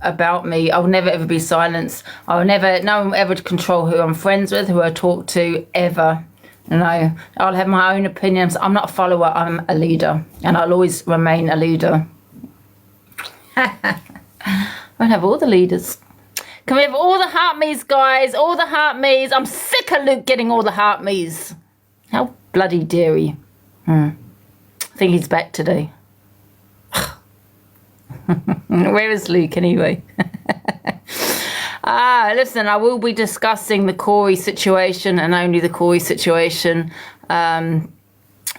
about me. I'll never ever be silenced. No one will ever control who I'm friends with, who I talk to, ever. No, I'll have my own opinions. I'm not a follower, I'm a leader. And I'll always remain a leader. I'll have all the leaders. Can we have all the heart me's, guys? All the heart me's. I'm sick of Luke getting all the heart me's. How bloody dare he? I think he's back today. Where is Luke anyway? Listen, I will be discussing the Corie situation and only the Corie situation. And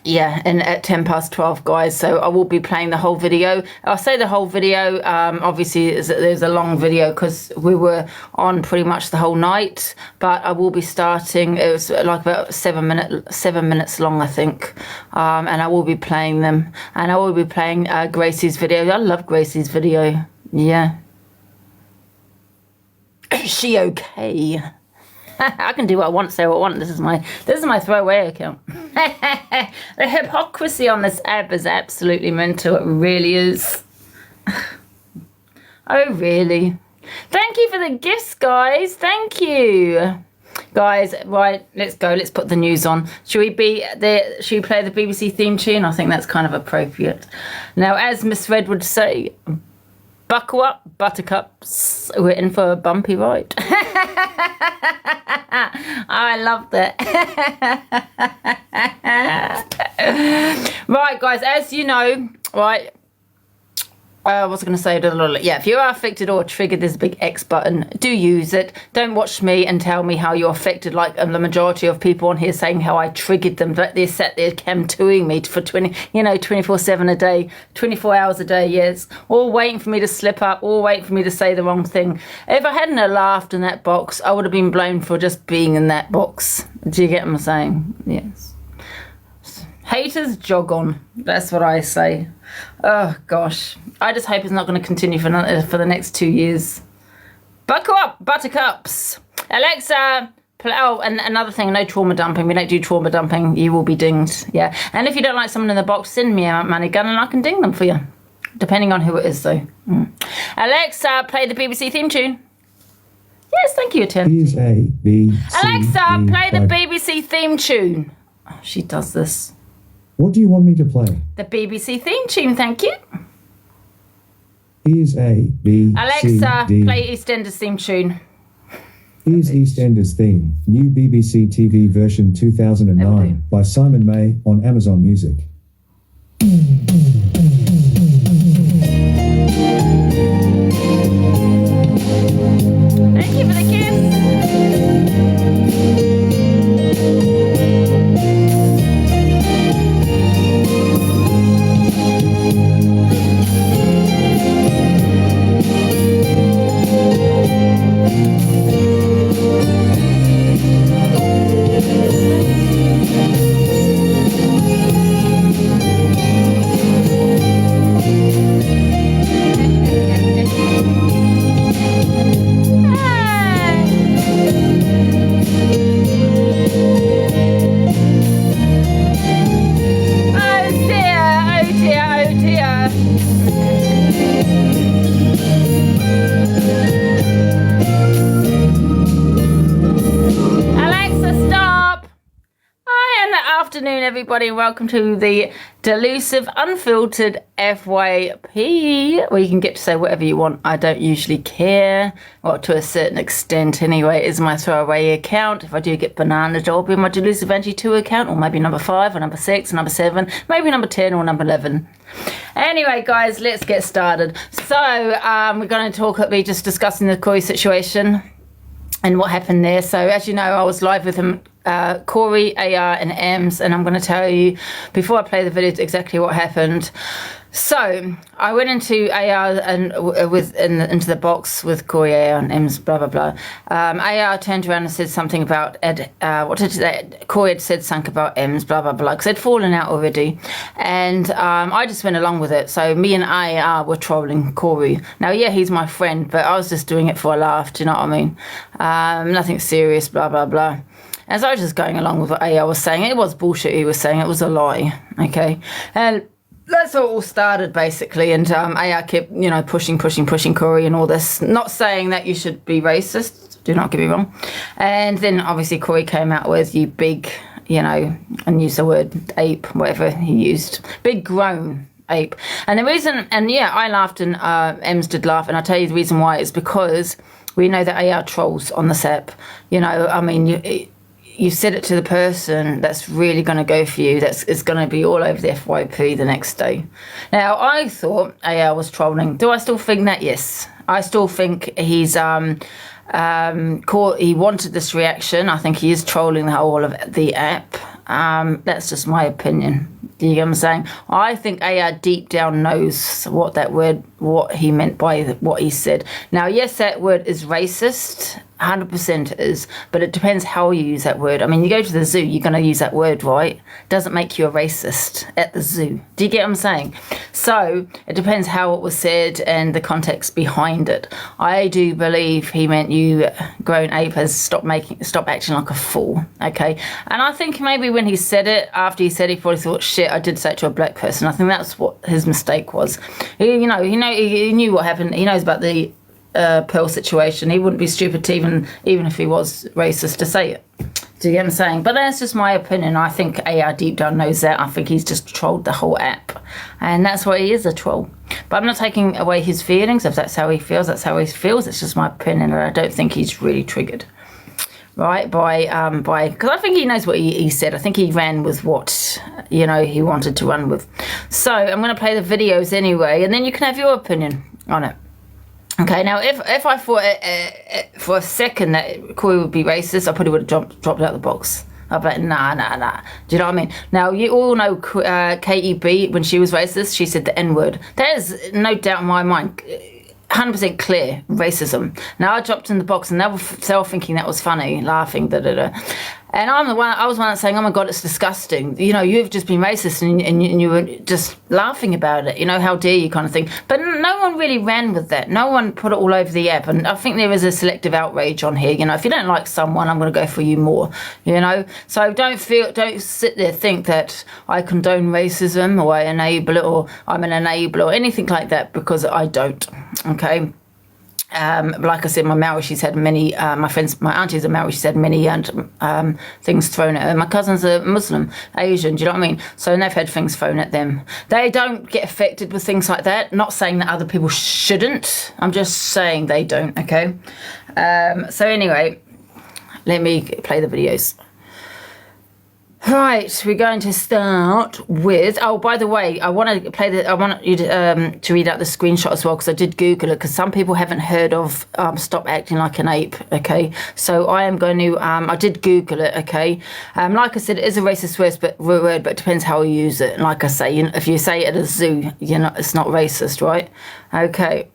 at 12:10, guys. So I will be playing the whole video. I'll say the whole video. Obviously, there's a long video because we were on pretty much the whole night. But I will be starting. It was like about 7 minutes long, I think. And I will be playing them. And I will be playing Gracie's video. I love Gracie's video. Yeah. Is she okay? I can do what I want, say what I want. This is my throwaway account. The hypocrisy on this app is absolutely mental. It really is. Oh, really? Thank you for the gifts, guys. Thank you. Guys, right, let's go. Let's put the news on. Should we play the BBC theme tune? I think that's kind of appropriate. Now, as Miss Red would say, buckle up, buttercups. We're in for a bumpy ride. I love that. Right, guys, as you know, right, I was going to say, yeah, if you are affected or triggered, there's a big X button. Do use it. Don't watch me and tell me how you're affected, like the majority of people on here saying how I triggered them. But they're sat there cam-2ing me for 24/7 a day, 24 hours a day, yes. All waiting for me to slip up, all waiting for me to say the wrong thing. If I hadn't have laughed in that box, I would have been blamed for just being in that box. Do you get what I'm saying? Yes. Haters jog on. That's what I say. Oh, gosh. I just hope it's not going to continue for the next 2 years. Buckle up, buttercups. Alexa, and another thing, no trauma dumping. We don't do trauma dumping. You will be dinged. Yeah. And if you don't like someone in the box, send me a money gun and I can ding them for you. Depending on who it is, though. Alexa, play the BBC theme tune. Yes, thank you, Tim. Here's A, B, C, Alexa, D, play the BBC theme tune. Oh, she does this. What do you want me to play? The BBC theme tune, thank you. Here's A, B, Alexa, C, D. play EastEnders theme tune. Here's EastEnders theme, new BBC TV version 2009 by Simon May on Amazon Music. Thank you for the kiss. Everybody, welcome to the Delusive Unfiltered FYP, where you can get to say whatever you want. I don't usually care, well, to a certain extent anyway. It is my throwaway account. If I do get bananas, it'll be my Delusive Angie 2 account, or maybe number 5 or number 6 or number 7, maybe number 10 or number 11. Anyway, guys, let's get started. So we're going to be just discussing the Corie situation and what happened there. So as you know, I was live with him, Corie, AR and Ems, and I'm going to tell you before I play the video exactly what happened. So I went into AR and into the box with Corie, AR and Ems, blah blah blah. AR turned around and said something about Corie had said something about Ems, blah blah blah, because they'd fallen out already, and I just went along with it. So me and AR were trolling Corie. Now, yeah, he's my friend, but I was just doing it for a laugh. Do you know what I mean? Nothing serious, blah blah blah. And so I was just going along with what AR was saying. It was bullshit he was saying. It was a lie, okay? And that's how it all started, basically. And AR kept, pushing Corie and all this. Not saying that you should be racist. Do not get me wrong. And then obviously Corie came out with you big, and used the word ape, whatever he used. Big grown ape. And the reason, I laughed and Ems did laugh. And I'll tell you the reason why is because we know that AR trolls on this app. You said it to the person that's really going to go for you. It's going to be all over the FYP the next day. Now, I thought AR was trolling. Do I still think that? Yes. I still think he's he wanted this reaction. I think he is trolling the whole of the app. That's just my opinion. Do you get what I'm saying? I think AR deep down knows what he meant by what he said. Now, yes, that word is racist. 100% is, but it depends how you use that word. I mean, you go to the zoo, you're going to use that word, right? Doesn't make you a racist at the zoo. Do you get what I'm saying? So it depends how it was said and the context behind it. I do believe he meant you grown ape has stop acting like a fool. Okay, and I think maybe when he said it, after he said it, he probably thought, shit, I did say it to a black person. I think that's what his mistake was. He knew what happened. He knows about the Pearl situation. He wouldn't be stupid to even if he was racist to say it. Do you get what I'm saying? But that's just my opinion. I think AR deep down knows that. I think he's just trolled the whole app, and that's why he is a troll. But I'm not taking away his feelings. If that's how he feels, that's how he feels. It's just my opinion, and I don't think he's really triggered, right? By because I think he knows what he said. I think he ran with what he wanted to run with. So I'm going to play the videos anyway, and then you can have your opinion on it. Okay, now if I thought for a second that Corie would be racist, I probably would have dropped out of the box. I'd be like, nah. Do you know what I mean? Now, you all know KEB, when she was racist, she said the N-word. There is no doubt in my mind, 100% clear racism. Now, I dropped in the box and they were thinking that was funny, laughing, da-da-da. And I was one that's saying, oh my God, it's disgusting. You've just been racist and you were just laughing about it. How dare you kind of thing. But no one really ran with that. No one put it all over the app. And I think there is a selective outrage on here. If you don't like someone, I'm going to go for you more. So don't sit there think that I condone racism or I enable it or I'm an enabler or anything like that, because I don't. Okay. Like I said, my Maori, she's had many, my auntie's a Maori, she's had many things thrown at her. My cousin's a Muslim, Asian, do you know what I mean? So they've had things thrown at them. They don't get affected with things like that. Not saying that other people shouldn't. I'm just saying they don't, okay? So anyway, let me play the videos. Right, we're going to start with. Oh, by the way, I want you to read out the screenshot as well, because I did Google it. Because some people haven't heard of "Stop Acting Like an Ape." Okay, so I am going to. I did Google it. Okay, like I said, it is a racist word, but it depends how you use it. And like I say, if you say it at a zoo, it's not racist, right? Okay.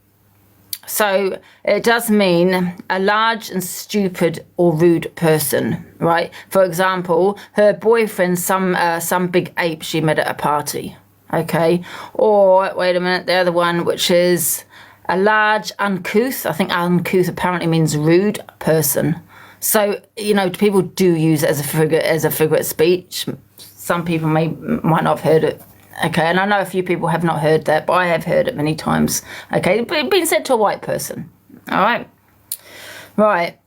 So it does mean a large and stupid or rude person, right? For example, her boyfriend, some big ape she met at a party, okay? Or, wait a minute, the other one, which is a large, uncouth. I think uncouth apparently means rude person. So, people do use it as a figure of speech. Some people might not have heard it. Okay, and I know a few people have not heard that, but I have heard it many times. Okay, but it's been said to a white person. All right. Right.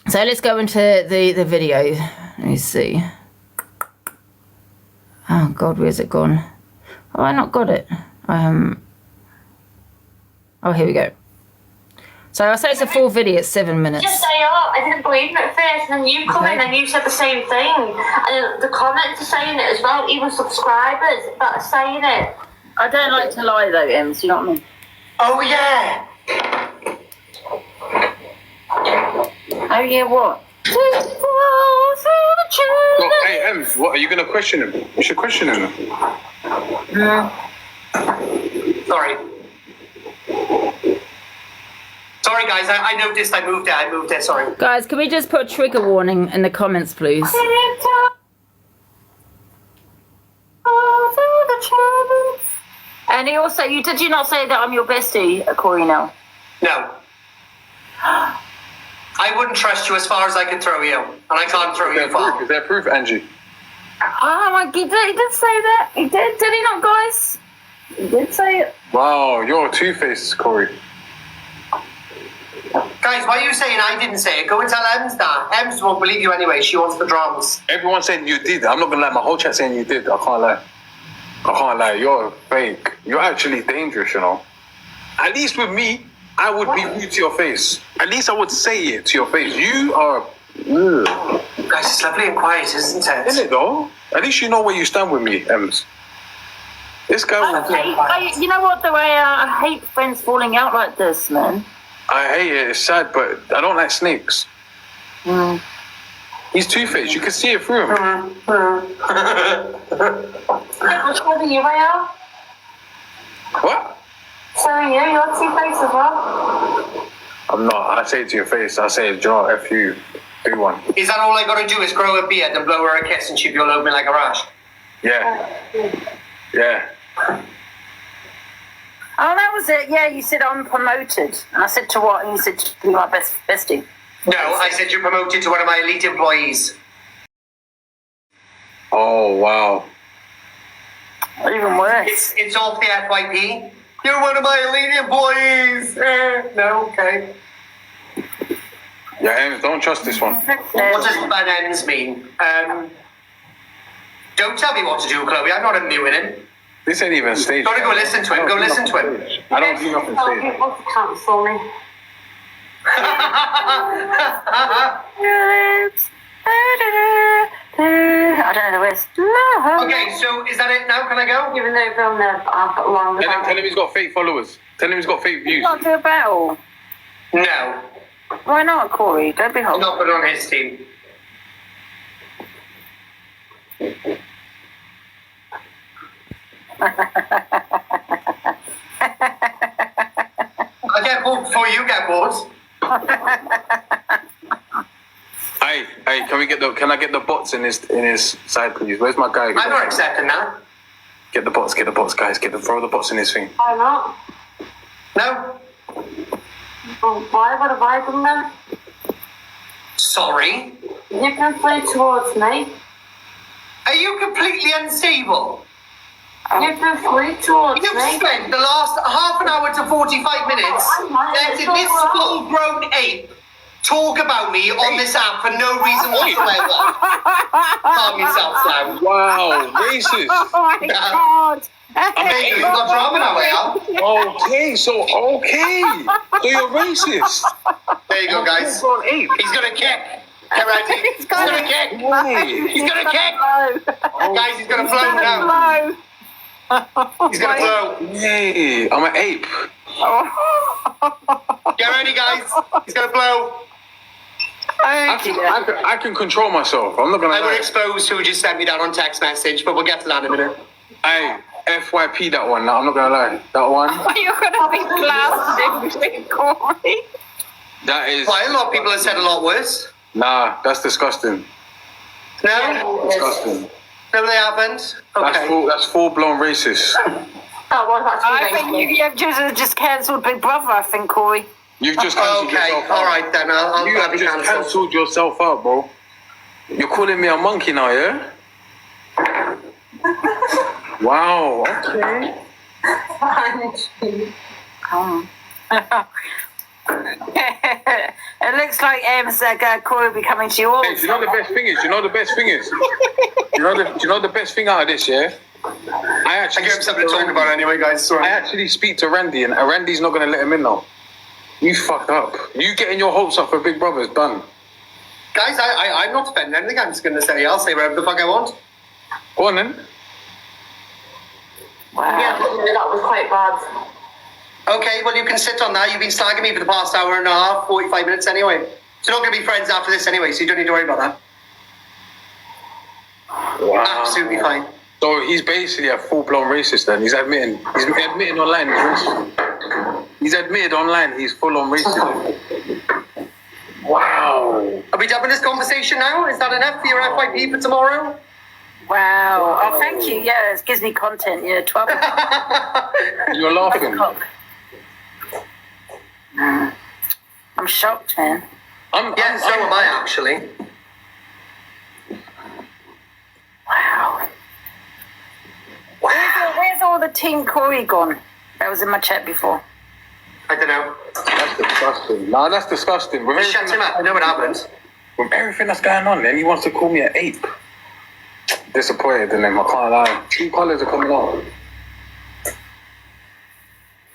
So let's go into the video. Let me see. Oh, God, where's it gone? Oh, I not got it. Oh, here we go. So I say it's a full video, it's 7 minutes. Just say, I didn't believe it at first, and then you come in and you said the same thing. And the comments are saying it as well, even subscribers that are saying it. I don't like to lie though, Ems, you know what I mean? Oh yeah! Oh yeah, what? Oh, hey, Ems, what, are you going to question him? You should question him. Sorry. Sorry guys, I noticed I moved there, sorry. Guys, can we just put a trigger warning in the comments, please? And he also, did you not say that I'm your bestie, Corie, now? No. I wouldn't trust you as far as I can throw you, and I can't throw you far. Is there proof, Angie? Oh my God, he did say that. He did he not, guys? You did say it. Wow, you're two-faced, Corey. Guys, why are you saying I didn't say it? Go and tell Ems that. Ems won't believe you anyway. She wants the dramas. Everyone saying you did. I'm not gonna lie. My whole chat saying you did. I can't lie. You're fake. You're actually dangerous, you know. At least with me, I would be rude to your face. At least I would say it to your face. You are. Guys, it's lovely and quiet, isn't it? Isn't it though? At least you know where you stand with me, Ems. This guy will. You know what, though? I hate friends falling out like this, man. I hate it. It's sad, but I don't like snakes. Mm. He's two-faced. You can see it through him. So are you, Ray? What? So are you? You're two-faced as well? I'm not. I say it to your face. I say, do you know what? F you. Do one. Is that all I got to do is grow a beard and blow her a kiss and she'll be all over me like a rash? Yeah. Yeah. Oh, that was it. Yeah, you said I'm promoted. And I said to what? And you said to be my bestie. No, I said you're promoted to one of my elite employees. Oh, wow. Even worse. It's off the FYP. You're one of my elite employees. No, okay. Yeah, Ems, don't trust this one. What does bad ends mean? Don't tell me what to do, Chloe. I'm not unmuting him. This ain't even stage. Gotta go listen to him. Go listen to him. I don't do nothing Oh, stage. you want to cancel me? I don't know the rest. Okay, so is that it now? Can I go? Even though they'll never have long Tell him he's got fake followers. Tell him he's got fake views. Not do a battle. No. Why not, Corey? Don't be I'm hot. not put on his team. I get bored before you get bored. Hey, can I get the bots in his side, please? Where's my guy? I'm not accepting that. Get the bots, guys. Throw the bots in his thing. Why not? No. Well, why would have I done that? Sorry. You can flee towards me. Are you completely unstable? You can flee towards You've me. spent the last half an hour to 45 minutes letting this full-grown ape talk about me on this app for no reason whatsoever. Calm yourself down. Wow, racist. Oh my God. Hey, you've got drama now, Al. Okay, so you're racist. There you go, guys. Full-grown ape. He's gonna kick. Get ready. He's gonna kick. Wait. He's gonna kick. Guys, he's gonna blow now. He's gonna blow. Hey, I'm an ape. Get ready, guys. He's gonna blow. I can control myself. I'm not gonna I will lie. expose who just sent me that on text message, but we'll get to that in a minute. Hey, FYP that one. I'm not gonna lie. That one. You're going to be blasted, Corey. That is. Why, a lot of people have said a lot worse. Nah, that's disgusting. No? Disgusting. No, they haven't. Okay. That's full-blown racist. That was I actually think you've just cancelled Big Brother, I think, Corey. You've just cancelled Okay, yourself out. all right then. I'll You have be just cancelled. cancelled yourself out, bro. You're calling me a monkey now, yeah? Wow. Okay. It looks like Corey will be coming to you all. Hey, do you know the best thing is? Do you know the best thing out of this, yeah? I I gave him something to talk about anyway, guys. Sorry. I actually speak to Randy, and Randy's not going to let him in now. You fucked up. You getting your hopes up for Big Brother is done. Guys, I'm not defending anything. I'm just going to say I'll say whatever the fuck I want. Go on then. Wow. Yeah, that was quite bad. Okay, well, you can sit on that. You've been slagging me for the past hour and a half, 45 minutes anyway. So you're not going to be friends after this anyway, so you don't need to worry about that. Wow. Absolutely fine. So he's basically a full-blown racist then. He's admitting online he's racist. He's admitted online he's full-on racist. Wow. Are we done with this conversation now? Is that enough for your FYP for tomorrow? Wow. Oh, thank you. Yeah, it gives me content. Yeah, 12 You're laughing. o'clock. I'm shocked, man. Yeah, so am I actually. Wow. Where's all the other Team Corie gone? That was in my chat before. I don't know. That's disgusting. Nah, that's disgusting. With Just shut him up. I know what happened. with everything that's going on, and he wants to call me an ape. Disappointed in him, I can't lie. True colours are coming out.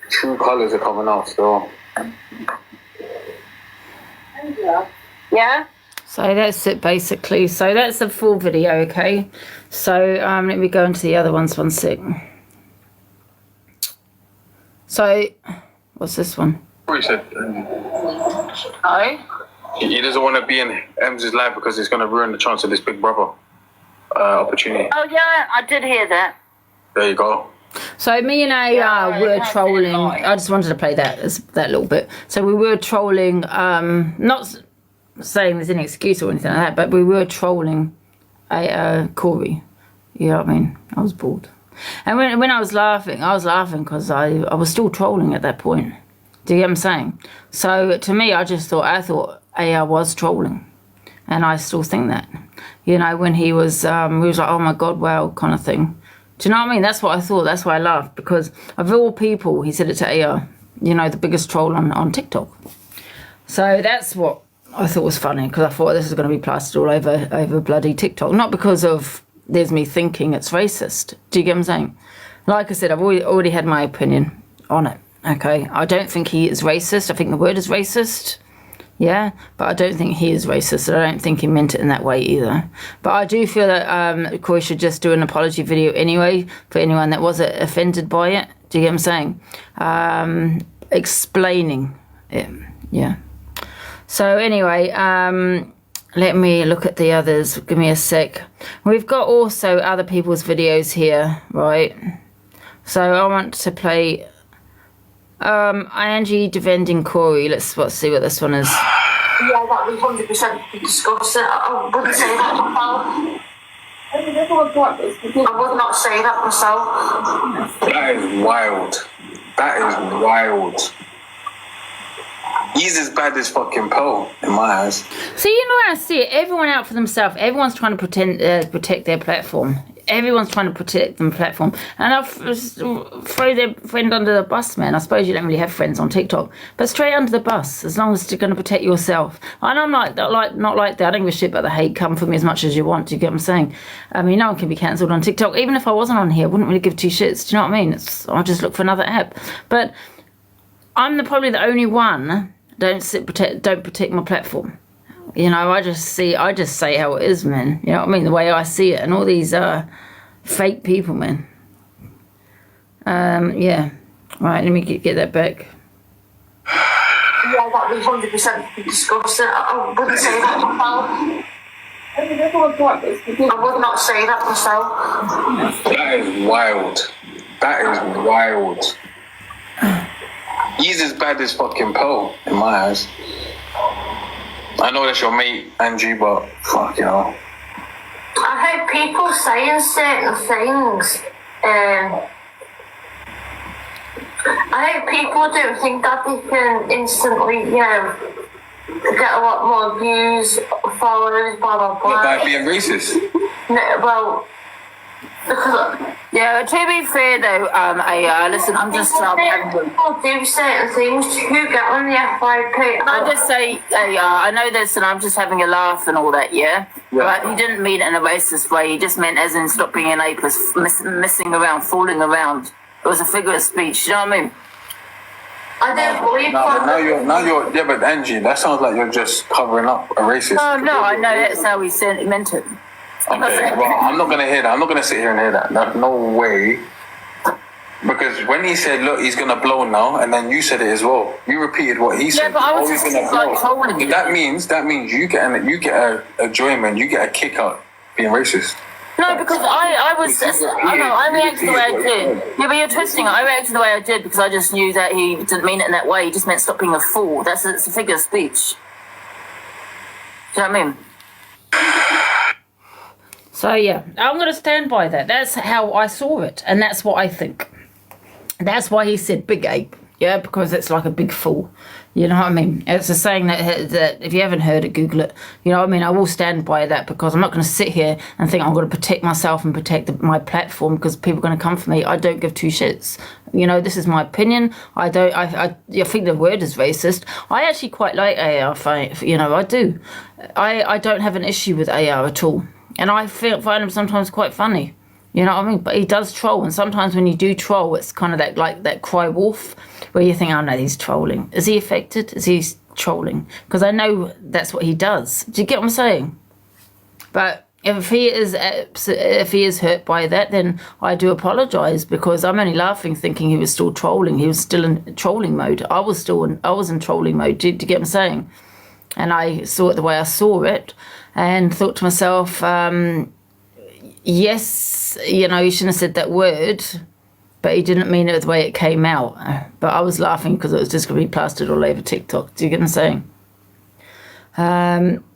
True colours are coming out still. Yeah? So that's it basically. So that's the full video, okay? So let me go into the other ones one sec. So, what's this one? He said Oh? he doesn't want to be in Em's life because it's going to ruin the chance of this Big Brother opportunity. Oh yeah, I did hear that. There you go. So me and AR were trolling. I just wanted to play that little bit. So we were trolling, not saying there's any excuse or anything like that, but we were trolling AR Corie. You know what I mean? I was bored. And when I was laughing because I was still trolling at that point. Do you get what I'm saying? So to me, I thought AR was trolling. And I still think that. You know, when he was like, oh my God, wow, kind of thing. Do you know what I mean? That's what I thought. That's why I laughed. Because of all people, he said it to AR, you know, the biggest troll on TikTok. So that's what I thought was funny. Because I thought this is going to be plastered all over bloody TikTok. Not because of there's me thinking it's racist. Do you get what I'm saying? Like I said, I've already had my opinion on it. Okay? I don't think he is racist. I think the word is racist. Yeah, but I don't think he is racist. I don't think he meant it in that way either. But I do feel that Corie should just do an apology video anyway for anyone that was offended by it. Do you get what I'm saying? Explaining it. Yeah. So anyway, let me look at the others. Give me a sec. We've got also other people's videos here, right? So I want to play Angie defending Corie. Let's see what this one is. Yeah, that would 100% discuss it. I wouldn't say that myself. I would not say that myself. That is wild. That is wild. He's as bad as fucking Poe in my eyes. See, you know, I see it. Everyone out for themselves. Everyone's trying to protect their platform. Everyone's trying to protect their platform. And I'll throw their friend under the bus, man. I suppose you don't really have friends on TikTok, but straight under the bus, as long as you're going to protect yourself. And I'm not like that. I don't give a shit about the hate. Come for me as much as you want. Do you get what I'm saying? I mean, no one can be cancelled on TikTok. Even if I wasn't on here, I wouldn't really give two shits. Do you know what I mean? I'll just look for another app. But I'm probably the only one don't protect my platform. You know, I just say how it is, man. You know what I mean? The way I see it, and all these fake people, man. Yeah. Right, let me get that back. Yeah, that would 100% discuss it. I wouldn't say that myself. I would not say that myself. That is wild. That is wild. He's as bad as fucking Poe in my eyes. I know that's your mate, Angie, but fuck, you know. I heard people saying certain things. I heard people don't think that they can instantly, you know, get a lot more views, followers, blah, blah, blah. By being racist. No, well, because... Yeah, to be fair though, listen, I'm just people do certain things to get on the FYP. I just say, I know this, and I'm just having a laugh and all that, yeah? But he didn't mean it in a racist way. He just meant as in stop being an ape, messing around, fooling around. It was a figure of speech, you know what I mean? I don't believe Now you're, yeah, but Angie, that sounds like you're just covering up a racist. Oh, no, I know that's how he meant it. Okay, well, I'm not gonna hear that. I'm not gonna sit here and hear that. No way. Because when he said, "Look, he's gonna blow now," and then you said it as well. You repeated what he said. Yeah, but I was just like trolling you. That means you get a enjoyment. You get a kick out being racist. No, because I reacted the way I did. Yeah, but you're twisting it. I reacted the way I did because I just knew that he didn't mean it in that way. He just meant stop being a fool. It's a figure of speech. Do you know what I mean? So yeah, I'm going to stand by that. That's how I saw it, and that's what I think. That's why he said big ape. Yeah, because it's like a big fool. You know what I mean? It's a saying that if you haven't heard it, Google it. You know what I mean? I will stand by that because I'm not going to sit here and think I'm going to protect myself and protect my platform because people are going to come for me. I don't give two shits. You know, this is my opinion. I think the word is racist. I actually quite like AR. You know, I do. I don't have an issue with AR at all. And I find him sometimes quite funny. You know what I mean? But he does troll, and sometimes when you do troll, it's kind of that cry wolf, where you think, oh no, he's trolling. Is he affected? Is he trolling? Because I know that's what he does. Do you get what I'm saying? But if he is hurt by that, then I do apologise because I'm only laughing, thinking he was still trolling. He was still in trolling mode. I was in trolling mode. Do you get what I'm saying? And I saw it the way I saw it, and thought to myself, yes, you know, he shouldn't have said that word, but he didn't mean it the way it came out. But I was laughing because it was just going to be plastered all over TikTok. Do you get what I'm saying?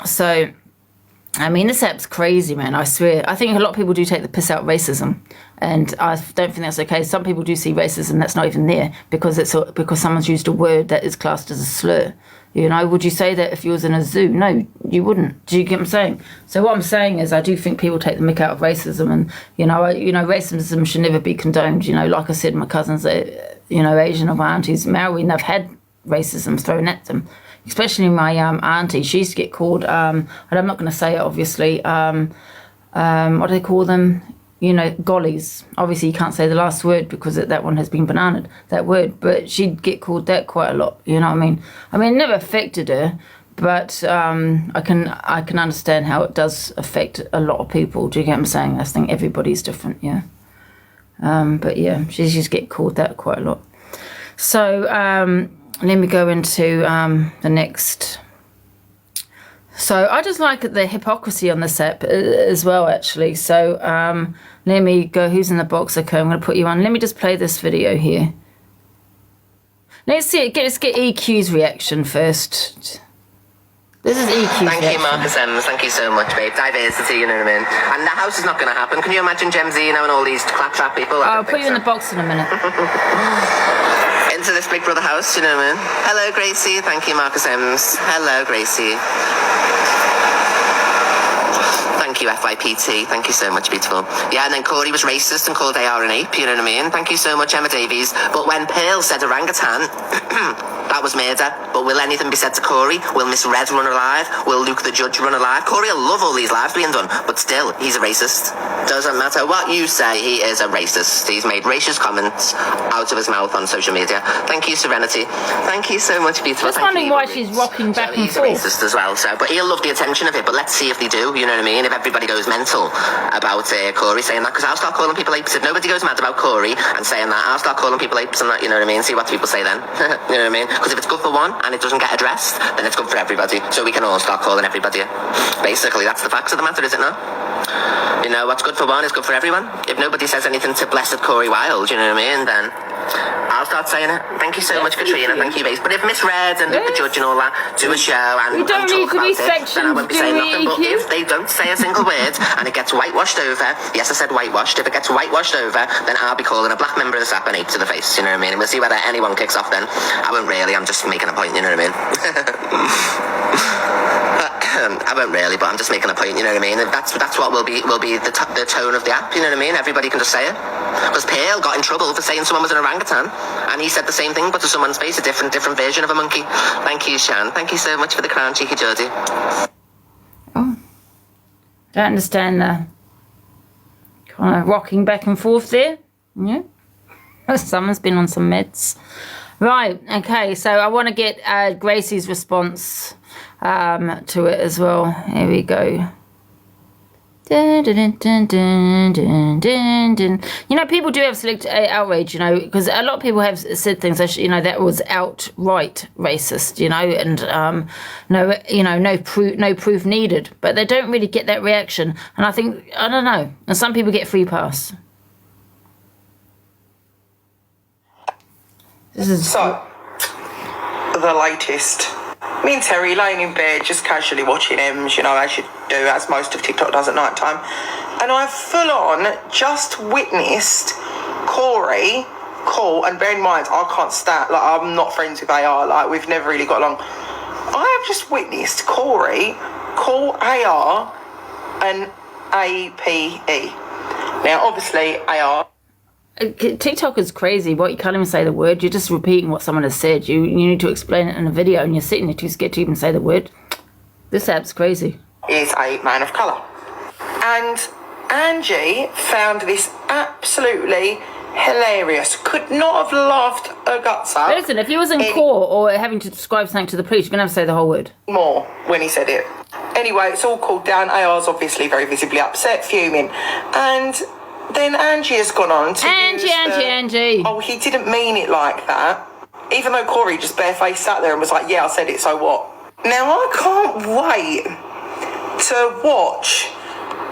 So, I mean, this app's crazy, man. I swear. I think a lot of people do take the piss out of racism, and I don't think that's okay. Some people do see racism that's not even there because someone's used a word that is classed as a slur. You know, would you say that if you was in a zoo? No, you wouldn't. Do you get what I'm saying? So what I'm saying is I do think people take the mick out of racism, and, you know, racism should never be condoned. You know, like I said, my cousins are, you know, Asian, or my aunties, Maori, and they've had racism thrown at them. Especially my auntie, she used to get called, and I'm not going to say it, obviously, what do they call them? You know, gollies. Obviously, you can't say the last word because that one has been bananaed, that word. But she'd get called that quite a lot. You know what I mean? I mean, it never affected her, but I can understand how it does affect a lot of people. Do you get what I'm saying? I think everybody's different, yeah. But yeah, she just get called that quite a lot. So let me go into the next. So I just like the hypocrisy on this app as well, actually. So let me go. Who's in the box? Okay, I'm going to put you on. Let me just play this video here. Let's get EQ's reaction first. This is EQ's Thank reaction. you, Marcus Ems. Thank you so much, babe. Diversity, you know what I mean? And the house is not going to happen. Can you imagine Gen Z, you know, and all these claptrap people? I'll put you in the box in a minute. Into this Big Brother house, you know what I mean? Hello, Gracie. Thank you, Marcus Ems. Hello, Gracie. Thank you, FYPT. Thank you so much, beautiful. Yeah, and then Corie was racist and called AR an ape, you know what I mean? Thank you so much, Emma Davies. But when Pearl said orangutan, that was murder. But will anything be said to Corie? Will Miss Red run alive? Will Luke the Judge run alive? Corie will love all these lives being done, but still, he's a racist. Doesn't matter what you say, he is a racist. He's made racist comments out of his mouth on social media. Thank you, Serenity. Thank you so much, beautiful. Just wondering why she's rocking back and forth. He's a racist as well, so, but he'll love the attention of it, but let's see if they do, you know what I mean? If everybody goes mental about Corie saying that, because I'll start calling people apes. If nobody goes mad about Corie and saying that, I'll start calling people apes and that, you know what I mean? See what people say then. You know what I mean? Because if it's good for one and it doesn't get addressed, then it's good for everybody. So we can all start calling everybody. Basically, that's the facts of the matter, is it not? You know, what's good for one is good for everyone. If nobody says anything to blessed Corie Wilde, you know what I mean, then I'll start saying it. Thank you so much, Katrina. Thank you, Base. But if Miss Red and Luke the Judge and all that do a show and we don't need to be sectioned, then I won't be saying nothing. But if they don't say a single word and it gets whitewashed over, yes, I said whitewashed. If it gets whitewashed over, then I'll be calling a black member of the SAP an ape to the face, you know what I mean? And we'll see whether anyone kicks off then. I won't really, I'm just making a point, you know what I mean? I won't really, but I'm just making a point, you know what I mean? That's what will be the tone of the app, you know what I mean? Everybody can just say it. Because Pearl got in trouble for saying someone was an orangutan, and he said the same thing, but to someone's face, a different version of a monkey. Thank you, Shan. Thank you so much for the crown, cheeky Geordie. Oh, don't understand the kind of rocking back and forth there. Yeah, someone's been on some meds. Right, okay, so I want to get Gracie's response to it as well. Here we go. Dun, dun, dun, dun, dun, dun, dun. You know, people do have select outrage, you know, because a lot of people have said things, you know, that was outright racist, you know, and no proof needed, but they don't really get that reaction, and I think, I don't know, and some people get free pass. This is so the latest. Me and Terry laying in bed, just casually watching M's, you know, as you do, as most of TikTok does at night time. And I full on just witnessed Corie cool. And bear in mind, I can't stand, like, I'm not friends with AR, like, we've never really got along. I have just witnessed Corie call AR an APE. Now, obviously, AR... TikTok is crazy. What, you can't even say the word. You're just repeating what someone has said. You need to explain it in a video, and you're sitting there too scared to even say the word. This app's crazy. Is a man of colour. And Angie found this absolutely hilarious. Could not have laughed her guts out. Listen, if you was in court or having to describe something to the police, you're going to have to say the whole word. More when he said it. Anyway, it's all cooled down. AR's obviously very visibly upset, fuming. And then Angie has gone on to Angie. Oh, he didn't mean it like that. Even though Corie just barefaced sat there and was like, yeah, I said it, so what? Now, I can't wait to watch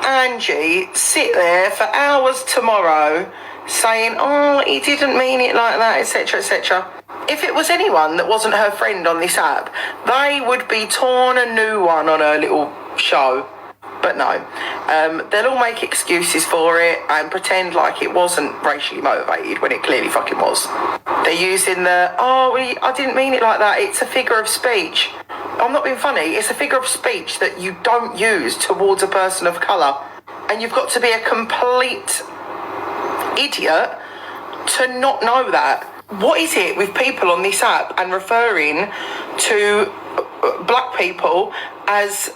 Angie sit there for hours tomorrow saying, oh, he didn't mean it like that, etc., etc. If it was anyone that wasn't her friend on this app, they would be torn a new one on her little show. But no, they'll all make excuses for it and pretend like it wasn't racially motivated when it clearly fucking was. They're using I didn't mean it like that, it's a figure of speech. I'm not being funny, it's a figure of speech that you don't use towards a person of colour. And you've got to be a complete idiot to not know that. What is it with people on this app and referring to black people as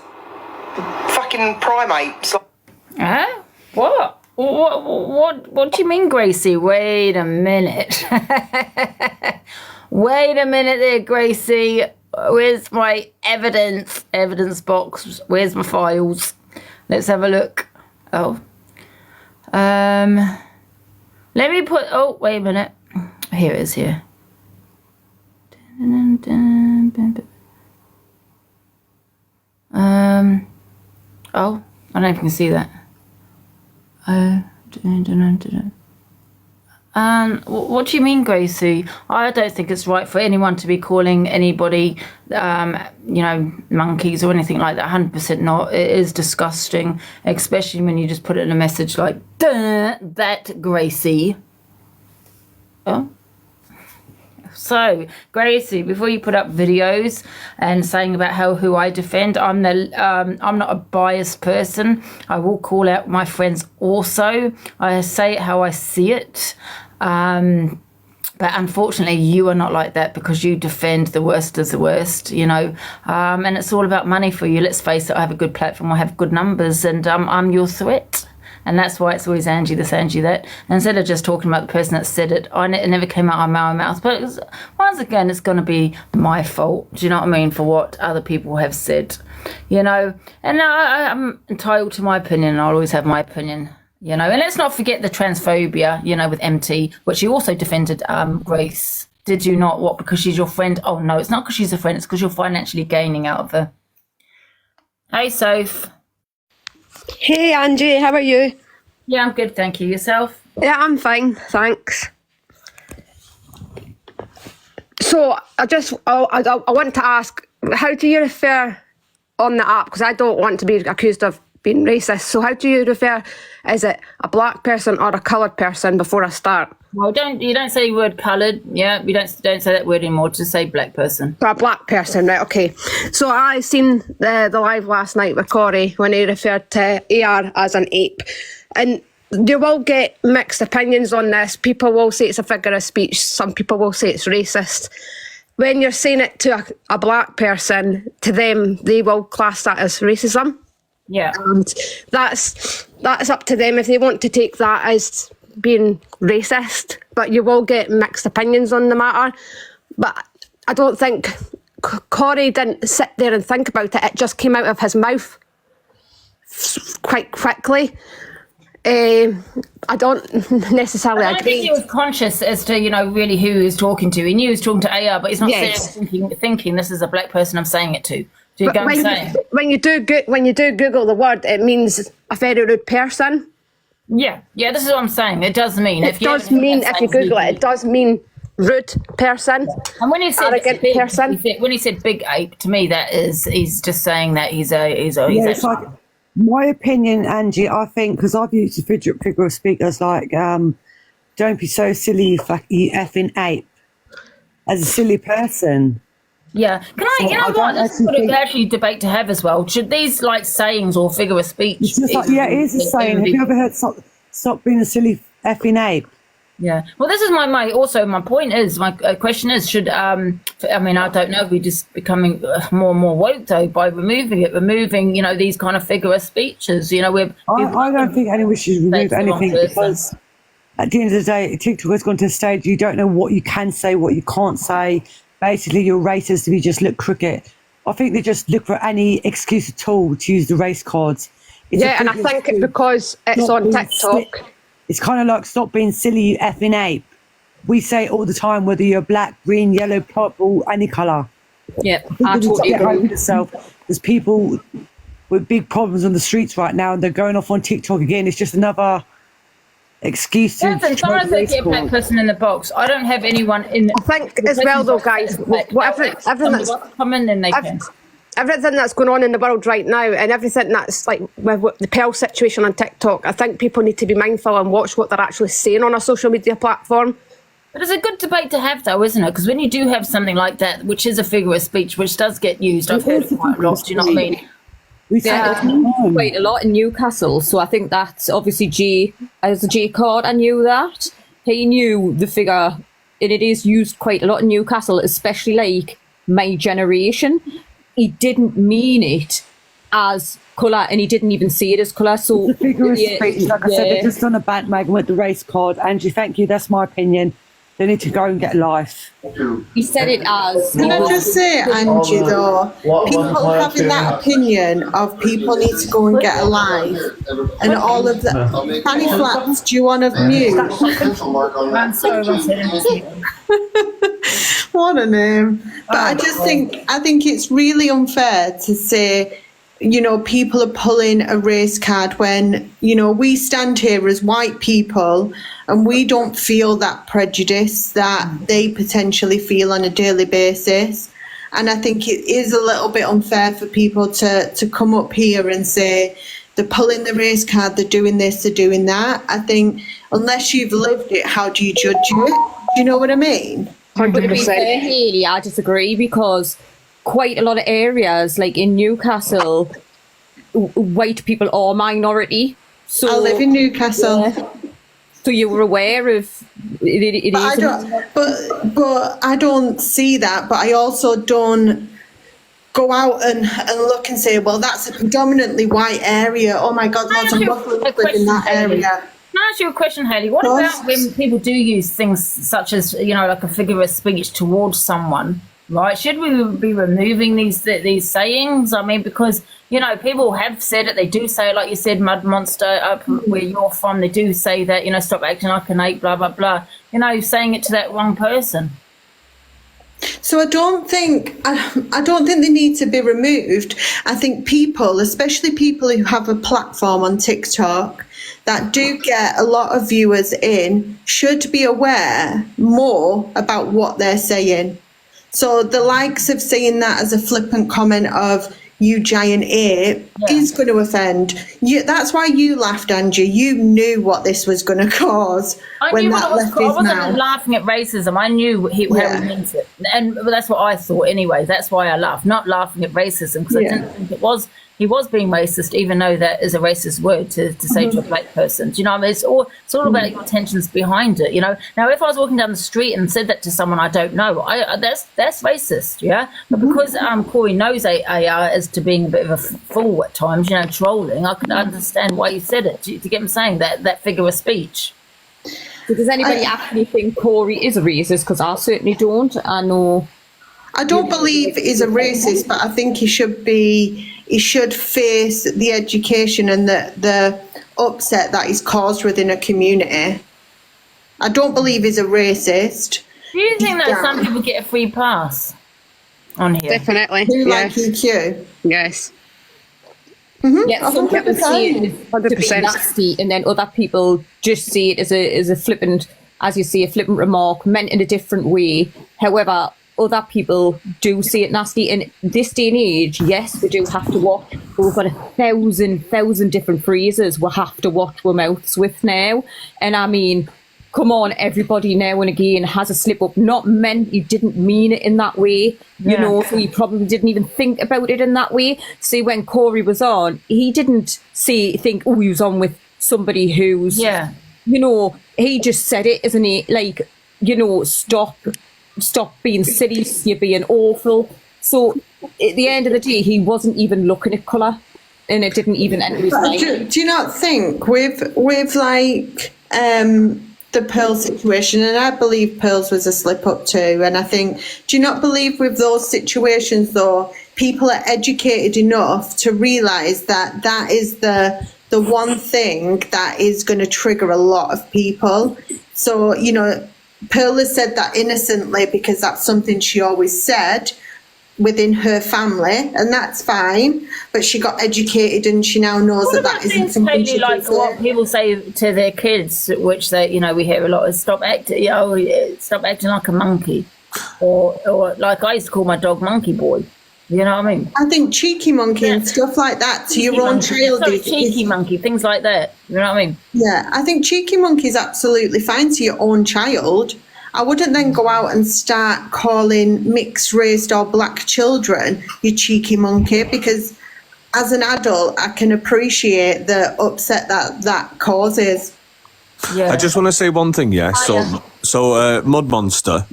fucking primates? Huh? What? What do you mean, Gracie? Wait a minute. Wait a minute there, Gracie. Where's my evidence box? Where's my files? Let's have a look. Oh. Let me put, oh, wait a minute. Here it is here. Oh, I don't know if you can see that. What do you mean, Gracie? I don't think it's right for anyone to be calling anybody, monkeys or anything like that. 100% not. It is disgusting, especially when you just put it in a message like, that Gracie. Oh. So, Gracie, before you put up videos and saying about who I defend, I'm not a biased person. I will call out my friends also. I say it how I see it. But unfortunately, you are not like that because you defend the worst as the worst, and it's all about money for you. Let's face it, I have a good platform, I have good numbers, and I'm your threat. And that's why it's always Angie this, Angie that. And instead of just talking about the person that said it, it never came out of my mouth. But once again, it's going to be my fault. Do you know what I mean? For what other people have said, And I'm entitled to my opinion, and I'll always have my opinion, And let's not forget the transphobia, with MT, which you also defended, Grace. Did you not? What, because she's your friend? Oh, no, it's not because she's a friend. It's because you're financially gaining out of her. Hey, Soph. Hey Angie, how are you? Yeah, I'm good, thank you. Yourself? Yeah, I'm fine, thanks. So I want to ask, how do you refer on the app? Because I don't want to be accused of being racist. So how do you refer? Is it a black person or a coloured person before I start? Well, you don't say the word coloured. Yeah, we don't say that word anymore. Just say black person. A black person, right? Okay. So I seen the live last night with Corie when he referred to AR as an ape, and you will get mixed opinions on this. People will say it's a figure of speech. Some people will say it's racist. When you're saying it to a black person, to them, they will class that as racism. Yeah. And that's up to them if they want to take that as being racist, but you will get mixed opinions on the matter. But I don't think Corie didn't sit there and think about it. It just came out of his mouth quite quickly. I don't necessarily agree. I think he was conscious as to, really who he was talking to. He knew he was talking to AR, but he's not thinking this is a black person I'm saying it to. Do you get what I'm saying? When you do Google the word, it means a very rude person. Yeah, this is what I'm saying. It does mean. If you Google it, it does mean rude person. And when he said arrogant big person, when he said big ape, to me he's just saying that he's it's like my opinion, Angie. I think because I've used figure of speakers like don't be so silly, you effing ape. As a silly person. Yeah. Can I, you know what? This is what actually debate to have as well. Should these like sayings or figure of speech? It's just like, yeah, it is a saying. Have you ever heard stop being a silly effing ape? Yeah. Well, this is my point is, my question is, should, I mean, I don't know if we're just becoming more and more woke though by removing, you know, these kind of figure of speeches, you know, I don't think anyone should remove anything because at the end of the day, TikTok has gone to a stage you don't know what you can say, what you can't say. Basically, you're racist if you just look crooked. I think they just look for any excuse at all to use the race cards. And I think it's because it's on TikTok. It's kind of like, stop being silly, you effing ape. We say it all the time, whether you're black, green, yellow, purple, any colour. Yeah, I totally agree with yourself. There's people with big problems on the streets right now, and they're going off on TikTok again. It's just another excuse to... Listen, someone said get a black person in the box. I don't have anyone in... I think as well though, guys, everything that's coming, then they can... Everything that's going on in the world right now, and everything that's like with the Pearl situation on TikTok, I think people need to be mindful and watch what they're actually saying on a social media platform. But it's a good debate to have, though, isn't it? Because when you do have something like that, which is a figure of speech, which does get used, I've heard it quite a lot. Do you know what I mean? Yeah, it's used quite a lot in Newcastle, so I think that's obviously G as a G card. I knew that he knew the figure, and it is used quite a lot in Newcastle, especially like my generation. He didn't mean it as colour, and he didn't even see it as colour. So the figure of speech, like I said, they're just on a bandwagon with the race card. Angie, thank you. That's my opinion. They need to go and get life. He said it as... Can I just say, Angie, though, people having that opinion of people need to go and get a life and all of that. Fanny Flats, do you want to mute? What a name. But I just think it's really unfair to say, you know, people are pulling a race card when, you know, we stand here as white people and we don't feel that prejudice that they potentially feel on a daily basis. And I think it is a little bit unfair for people to come up here and say they're pulling the race card, they're doing this, they're doing that. I think unless you've lived it, how do you judge it? Do you know what I mean? 100%. But to be fair, Hayley, I disagree because quite a lot of areas, like in Newcastle, white people are minority. So I live in Newcastle. Yeah. So you were aware of it but I don't see that. But I also don't go out and look and say, well, that's a predominantly white area. Oh my God, lots of Muslims live in that area. Can I ask you a question, Hayley? What about when people do use things such as, you know, like a figure of speech towards someone, right? Should we be removing these sayings? I mean, because, you know, people have said it. They do say it, like you said, mud monster, up where you're from. They do say that, you know, stop acting like an ape, blah, blah, blah. You know, saying it to that wrong person. So I don't think they need to be removed. I think people, especially people who have a platform on TikTok that do get a lot of viewers in, should be aware more about what they're saying. So the likes of saying that as a flippant comment of "you giant ape" is going to offend you. That's why you laughed, Angie. You knew what this was going to cause when that left his mouth. I wasn't laughing at racism. I knew how he meant it, and that's what I thought anyway. That's why I laughed, not laughing at racism, because I didn't think he was being racist, even though that is a racist word to say to a black person. Do you know what I mean? It's all about your intentions behind it, you know. Now, if I was walking down the street and said that to someone I don't know, that's racist, yeah? But because Corie knows AR as to being a bit of a fool at times, you know, trolling, I could understand why you said it, to get him saying that figure of speech. So does anybody actually think Corie is a racist? Because I certainly don't. I don't believe he's a racist, but I think he should face the education and the upset that he's caused within a community. I don't believe he's a racist. Do you think that some people get a free pass on here? Definitely. Like EQ? Yes. Yeah, some people see it to be nasty, and then other people just see it as a flippant, as you see, a flippant remark meant in a different way. However, other people do see it nasty. In this day and age, yes, we do have to watch. But we've got 1,000 different phrases we have to watch our mouths with now. And I mean, come on, everybody now and again has a slip up. Not meant, you didn't mean it in that way, you know, so you probably didn't even think about it in that way. See, when Corie was on, he didn't think, oh, he was on with somebody who's, you know, he just said it, isn't he? Like, you know, stop being silly, you're being awful. So at the end of the day, he wasn't even looking at colour, and it didn't even enter his mind. Do you not think with like the Pearl situation, and I believe Pearl's was a slip up too, and I think, do you not believe with those situations though, people are educated enough to realise that that is the one thing that is going to trigger a lot of people? So, you know, Pearl has said that innocently because that's something she always said within her family, and that's fine, but she got educated and she now knows that isn't something she like what people say to their kids, which they, you know, we hear a lot, is stop acting like a monkey, or like I used to call my dog Monkey Boy. You know what I mean? I think cheeky monkey and stuff like that to your own child is cheeky monkey, things like that. You know what I mean? Yeah, I think cheeky monkey is absolutely fine to your own child. I wouldn't then go out and start calling mixed race or black children you cheeky monkey, because as an adult I can appreciate the upset that causes. Yeah. I just want to say one thing, So Mud Monster.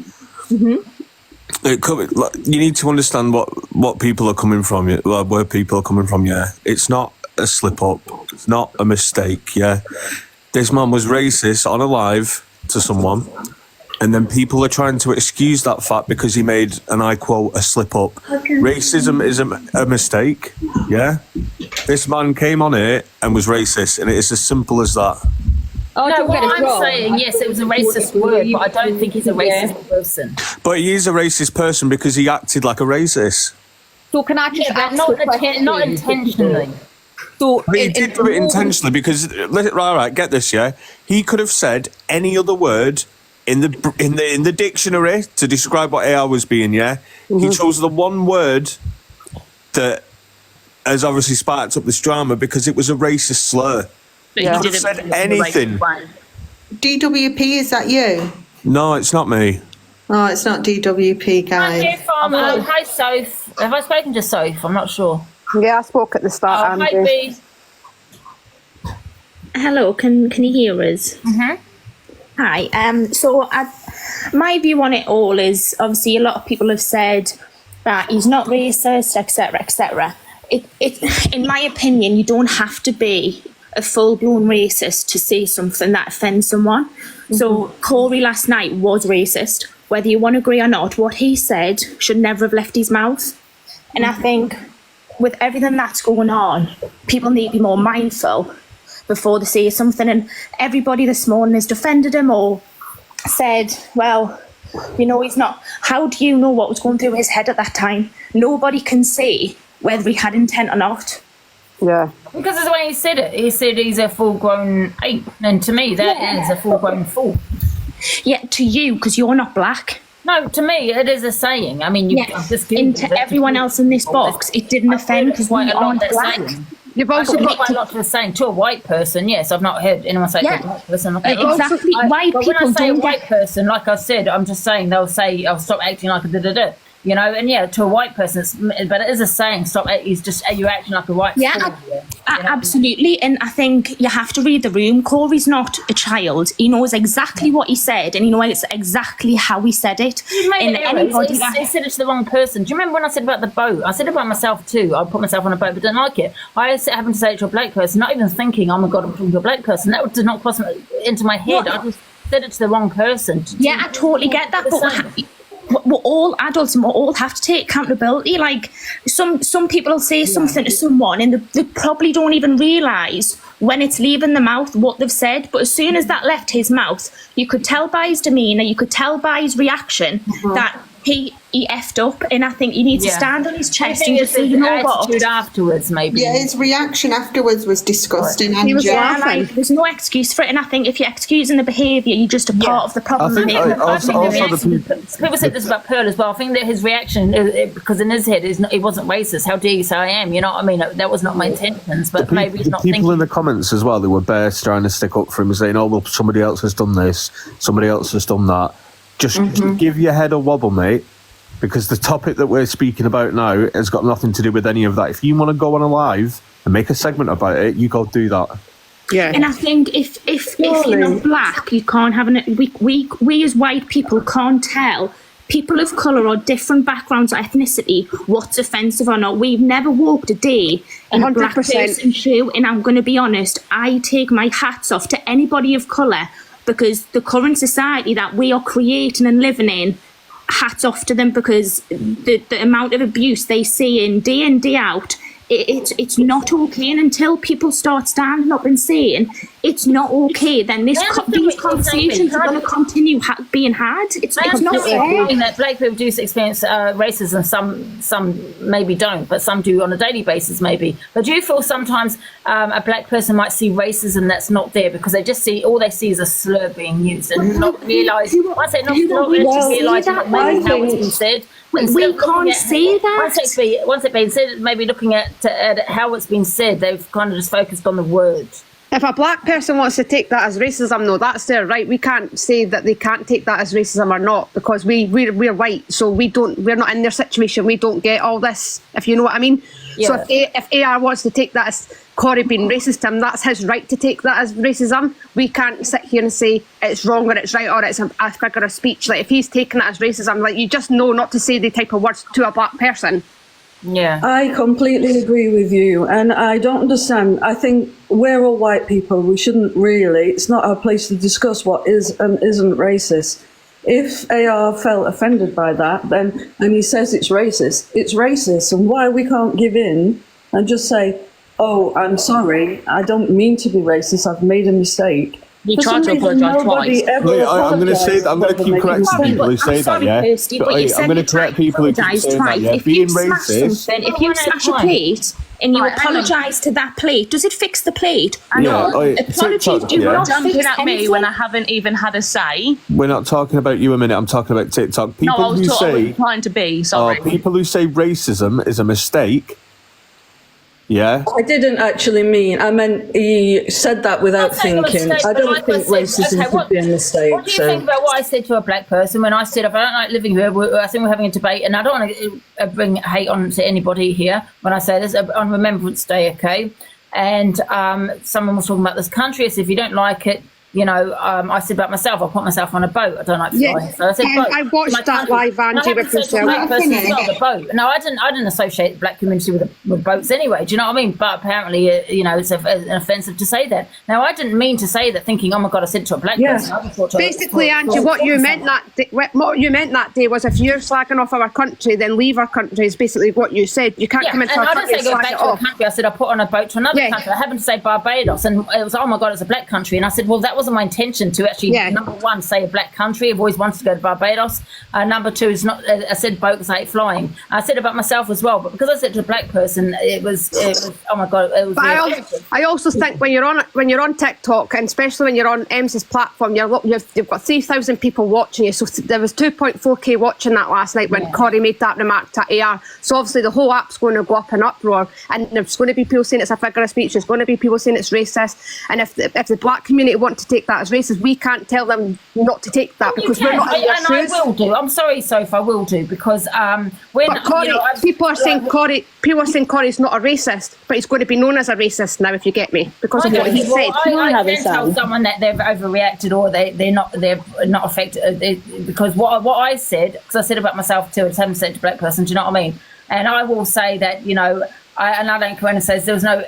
You need to understand what people are coming from, where people are coming from. It's not a slip up. It's not a mistake. This man was racist on a live to someone. And then people are trying to excuse that fact because he made, and I quote, a slip up. Racism is a mistake, This man came on it and was racist, and it is as simple as that. Oh, no, what I'm saying, yes, it was a racist word, but I don't think he's a racist person. But he is a racist person because he acted like a racist. So can I just ask not intentionally. So he did do it intentionally because, right, get this, he could have said any other word in the dictionary to describe what AR was being, He chose the one word that has obviously sparked up this drama because it was a racist slur. He could have said anything. DWP, is that you? No, it's not me. Oh, it's not DWP, guys. Hi, Soph. Have I spoken to Soph? I'm not sure. Yeah, I spoke at the start. Hi, B. Hello, can you hear us? Hi. So my view on it all is, obviously a lot of people have said that he's not racist, etc., etc. In my opinion, you don't have to be a full-blown racist to say something that offends someone. So Corie last night was racist. Whether you want to agree or not, what he said should never have left his mouth. And I think with everything that's going on, people need to be more mindful before they say something. And everybody this morning has defended him or said, well, you know, he's not. How do you know what was going through his head at that time? Nobody can say whether he had intent or not. Yeah. Because it's when he said it. He said he's a full-grown ape. And to me, that is a full-grown fool. Yeah, to you, because you're not black. No, to me, it is a saying. I mean, into everyone else in this box, it didn't offend because we aren't black. You've also got quite a lot to saying to a white person. Yes, I've not heard anyone say to a white person. Okay, exactly. White people when I say don't a white person, like I said, I'm just saying they'll say, "I'll stop acting like a da-da-da." You know, and to a white person, but it is a saying. Stop! You're acting like a white. Absolutely. And I think you have to read the room. Corey's not a child. He knows exactly what he said, and he knows exactly how he said it. He said it to the wrong person. Do you remember when I said about the boat? I said it about myself too. I put myself on a boat, but didn't like it. I happened to say it to a black person, not even thinking, "Oh my God, I'm talking to a black person." That did not cross into my head. I just said it to the wrong person. I totally get that, but we're all adults and we all have to take accountability. Like some people will say something to someone and they probably don't even realise when it's leaving the mouth what they've said, but as soon as that left his mouth, you could tell by his demeanour, you could tell by his reaction that he effed up, and I think he needs to stand on his chest and just say, his you know what? attitude afterwards, maybe. Yeah, his reaction afterwards was disgusting. He was Angie. laughing. Like, there's no excuse for it, and I think if you're excusing the behaviour, you're just a part of the problem. I think People said this about Pearl as well. I think that his reaction, because in his head, it wasn't racist. How dare you say I am? You know what I mean? That was not my intentions, but maybe he's not people thinking. in the comments as well, they were bare trying to stick up for him, saying, "Oh, well, somebody else has done this, somebody else has done that." Just give your head a wobble, mate, because the topic that we're speaking about now has got nothing to do with any of that. If you want to go on a live and make a segment about it, you go do that. Yeah. And I think if you're not black, you can't have we as white people can't tell people of colour or different backgrounds or ethnicity what's offensive or not. We've never walked a day in a black 100%. person's shoe, and I'm going to be honest, I take my hats off to anybody of colour, because the current society that we are creating and living in, hats off to them, because the amount of abuse they see in day out, it's not okay. And until people start standing up and saying it's not okay, then these conversations are going to continue being had. It's not fair. That black people do experience racism. Some maybe don't, but some do on a daily basis, maybe. But do you feel sometimes a black person might see racism that's not there because they just see all they see is a slur being used and not realise. Once they not realising that maybe how it's been said. We can't say that. Once it's been said, maybe looking at how it's been said, they've kind of just focused on the words. If a black person wants to take that as racism, no, that's their right. We can't say that they can't take that as racism or not, because we're white, so we're not in their situation. We don't get all this, if you know what I mean. Yeah. So if AR wants to take that as Corie being racist to him, that's his right to take that as racism. We can't sit here and say it's wrong or it's right or it's a figure of speech. Like, if he's taking it as racism, like, you just know not to say the type of words to a black person. Yeah, I completely agree with you, and I don't understand. I think we're all white people. We shouldn't really. It's not our place to discuss what is and isn't racist. If AR felt offended by that, then and he says it's racist, and why we can't give in and just say, "Oh, I'm sorry. I don't mean to be racist. I've made a mistake." You tried to apologise twice. I'm going to say that. I'm going to keep correcting people who say that. Yeah, I'm going to correct people who keep saying that. Yeah, being racist. If you smash a plate and you apologise to that plate, does it fix the plate? Yeah, apologies do not jumping fix at me anything. when I haven't even had a say. We're not talking about you a minute. I'm talking about TikTok. People No, I was who say trying to be. Sorry. people who say racism is a mistake. Yeah. I didn't actually mean. I meant he said that without thinking. I don't think racism could be a mistake. What do you think about what I said to a black person when I said, if I don't like living here, I think we're having a debate, and I don't want to bring hate on to anybody here when I say this, on Remembrance Day, okay? And someone was talking about this country. I said, if you don't like it, you know, I said about myself, I put myself on a boat. I don't like flying. So I said boat. I watched that live, Angie, with yourself. The boat. No, I didn't associate the black community with boats anyway. Do you know what I mean? But apparently, you know, it's offensive to say that. Now, I didn't mean to say that thinking, oh my God, I said it to a black person. I just thought Basically, Angie, what you meant that day was, if you're slagging off our country, then leave our country, is basically what you said. You can't come into our country and slag it off. I said I put on a boat to another country. I happened to say Barbados, and it was, oh my God, it's a black country. And I said, well, that wasn't my intention to actually, number one, say a black country. I've always wanted to go to Barbados. Number two is not, I said boat because I hate flying. I said about myself as well, but because I said to a black person, it was oh my God, it was. But I also think when you're on TikTok, and especially when you're on Ems's platform, you've got 3,000 people watching you. So there was 2.4k watching that last night when Corie made that remark to AR. So obviously the whole app's going to go up in uproar, and there's going to be people saying it's a figure of speech. There's going to be people saying it's racist. And if the black community want to take that as racist, we can't tell them not to take that, because we're not in their shoes. I will do. I'm sorry, Sophie, I will do, because when Corie, people are saying Corie's not a racist, but he's going to be known as a racist now, if you get me, because of what he said. I can tell someone that they've overreacted or they're not affected because what I said, because I said about myself too, I haven't said to a black person. Do you know what I mean? And I will say that, you know, I don't care when it says there was no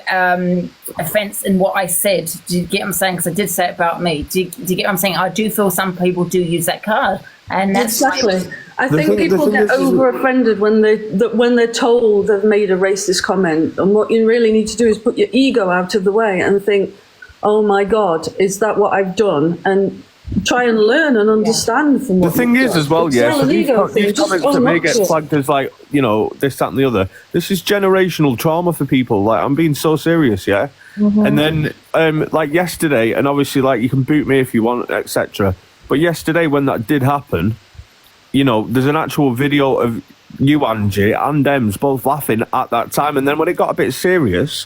offence in what I said. Do you get what I'm saying? Because I did say it about me. Do you get what I'm saying? I do feel some people do use that card, and that's exactly. I think people get over offended when they're told they've made a racist comment, and what you really need to do is put your ego out of the way and think, "Oh my God, is that what I've done?" And try and learn and understand from The what thing you've is, done. as well, It's yeah. not So an these, ego thing, these just comments that may own get up to it. flagged as like, you know, this, that, and the other. This is generational trauma for people. Like, I'm being so serious, yeah. And then, like yesterday, and obviously, like, you can boot me if you want, etc. But yesterday, when that did happen, you know, there's an actual video of you, Angie, and Ems both laughing at that time. And then when it got a bit serious,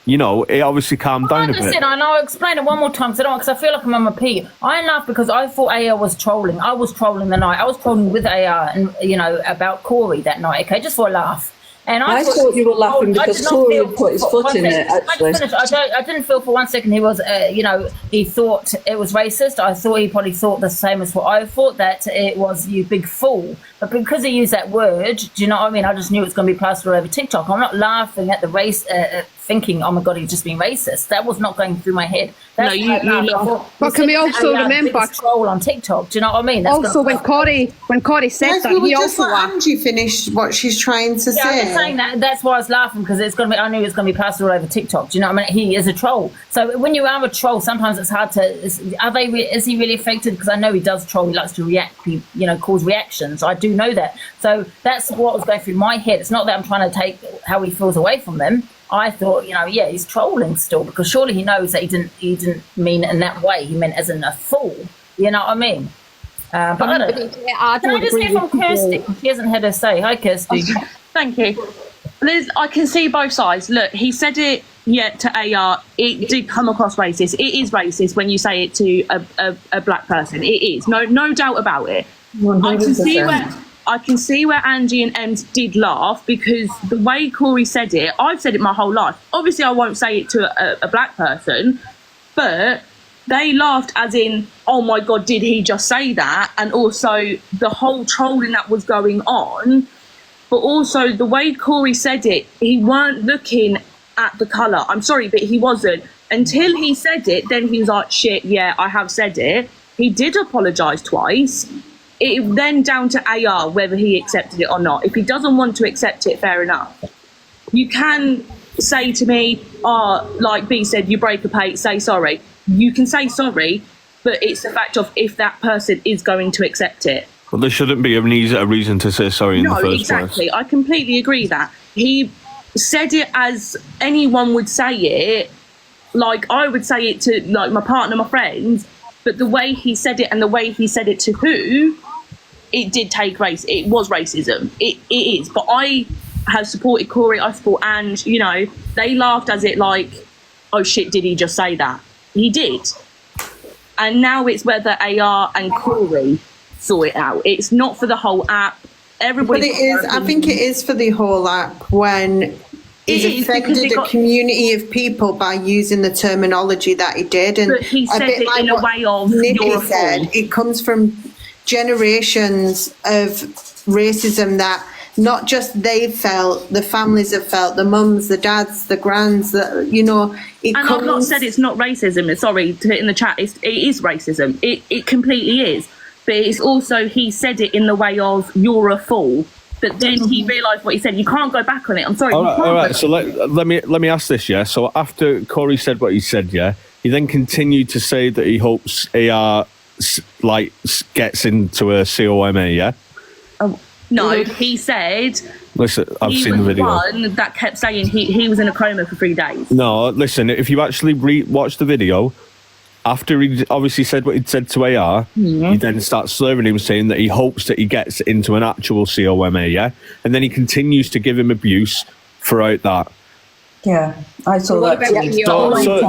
you know, it obviously calmed down a bit. Listen, and I'll explain it one more time because I feel like I'm on repeat. I laughed because I thought AR was trolling. I was trolling the night. I was trolling with AR and, you know, about Corie that night, okay, just for a laugh. And I thought you were laughing because Corie had put his foot in it, actually. I didn't feel for 1 second he was, you know, he thought it was racist. I thought he probably thought the same as what I thought, that it was you big fool. But because he used that word, do you know what I mean? I just knew it was going to be plastered all over TikTok. I'm not laughing at the race, thinking, oh my God, he's just being racist. That was not going through my head. That's No, you laugh. But can we also remember troll on TikTok? Do you know what I mean? That's also when Corie said Guys, that, we he just also let laughed. Angie finish what she's trying to Yeah, I'm say. just saying that. That's why I was laughing, because it's going to be. I knew it was going to be plastered all over TikTok. Do you know what I mean? He is a troll. So when you are a troll, sometimes it's hard to. Is he really affected? Because I know he does troll. He likes to react. He, you know, cause reactions. I do know that. So that's what was going through my head. It's not that I'm trying to take how he feels away from them. I thought, you know, yeah, he's trolling still, because surely he knows that he didn't mean it in that way. He meant as in a fool. You know what I mean? But I don't know. Can I just hear from Kirsty? She hasn't had her say. Hi, Kirsty. Thank you. Liz, I can see both sides. Look, he said it, to AR. It did come across racist. It is racist when you say it to a black person. It is. No doubt about it. 100%. I can see where Angie and Ems did laugh, because the way Corie said it, I've said it my whole life. Obviously, I won't say it to a black person, but they laughed as in, oh my God, did he just say that? And also the whole trolling that was going on. But also the way Corie said it, he weren't looking at the colour. I'm sorry, but he wasn't. Until he said it, then he was like, shit, yeah, I have said it. He did apologise twice. It then down to AR whether he accepted it or not. If he doesn't want to accept it, fair enough. You can say to me, like B said, you break a plate, say sorry. You can say sorry, but it's the fact of if that person is going to accept it. Well, there shouldn't be a reason to say sorry in the first exactly. place. I completely agree that. He said it as anyone would say it. Like, I would say it to, like, my partner, my friends, but the way he said it and the way he said it to who, it did take race. It was racism. It is. But I have supported Corie. I support Ange. You know, they laughed as it like, oh shit, did he just say that? He did. And now it's whether AR and Corie sort it out. It's not for the whole app. Everybody. But it is. I think it is for the whole app when he's offended a community of people by using the terminology that he did. And but he said a bit it like in a what way of Nikki you're a said, fool. it comes from generations of racism that not just they felt, the families have felt, the mums, the dads, the grands, that, you know, it and comes... I've not said it's not racism. Sorry to hit in the chat. It is racism. It completely is. But it's also, he said it in the way of you're a fool. But then he realised what he said. You can't go back on it. I'm sorry. All right. So let me ask this. Yeah. So after Corie said what he said, yeah, he then continued to say that he hopes AR gets into a COMA. Yeah. No, he said. Listen, I've seen the video. He was one that kept saying he was in a coma for 3 days. No, listen. If you actually watch the video, after he obviously said what he'd said to AR, he then starts slurring him, saying that he hopes that he gets into an actual COMA, yeah? And then he continues to give him abuse throughout that. Yeah, I saw that.